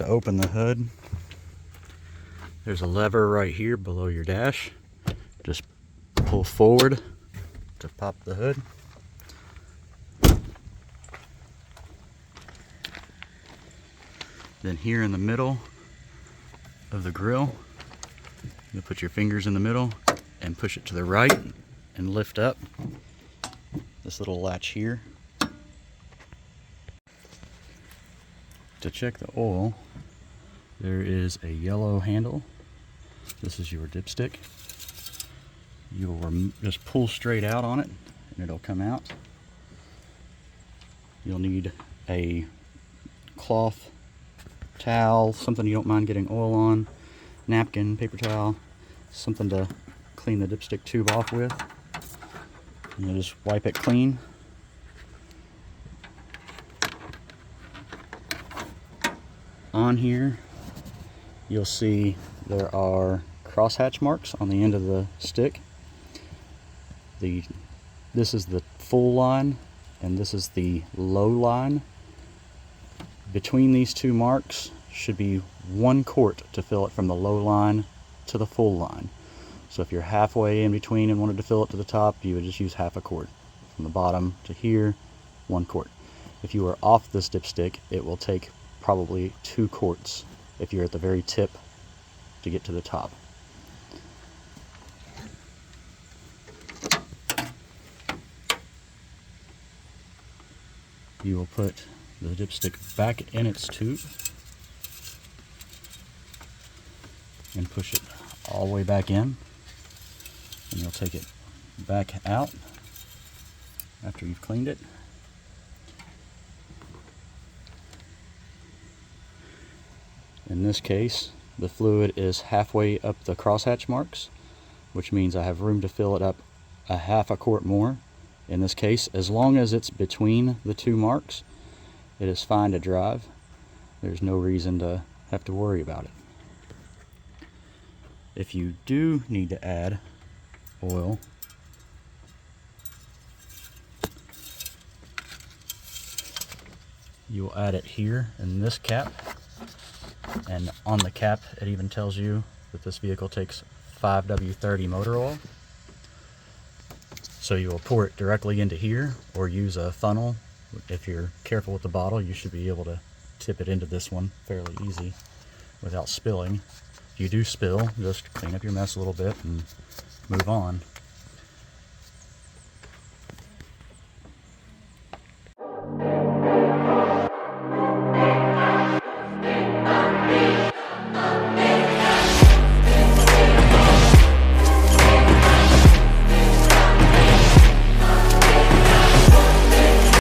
To open the hood, there's a lever right here below your dash. Just pull forward to pop the hood. Then here in the middle of the grill, you'll put your fingers in the middle and push it to the right and lift up this little latch here. To check the oil, there is a yellow handle. This is your dipstick. You'll just pull straight out on it and it'll come out. You'll need a cloth, towel, something you don't mind getting oil on, napkin, paper towel, something to clean the dipstick tube off with. And you'll just wipe it clean. On here, you'll see there are crosshatch marks on the end of the stick. This is the full line, and this is the low line. Between these two marks should be 1 quart to fill it from the low line to the full line. So if you're halfway in between and wanted to fill it to the top, you would just use half a quart. From the bottom to here, 1 quart. If you are off this dipstick, it will take probably 2 quarts if you're at the very tip to get to the top. You will put the dipstick back in its tube and push it all the way back in, and you'll take it back out after you've cleaned it. In this case, the fluid is halfway up the crosshatch marks, which means I have room to fill it up a half a quart more. In this case, as long as it's between the two marks, it is fine to drive. There's no reason to have to worry about it. If you do need to add oil, you will add it here in this cap. And on the cap, it even tells you that this vehicle takes 5W30 motor oil. So you will pour it directly into here or use a funnel. If you're careful with the bottle, you should be able to tip it into this one fairly easy without spilling. If you do spill, just clean up your mess a little bit and move on.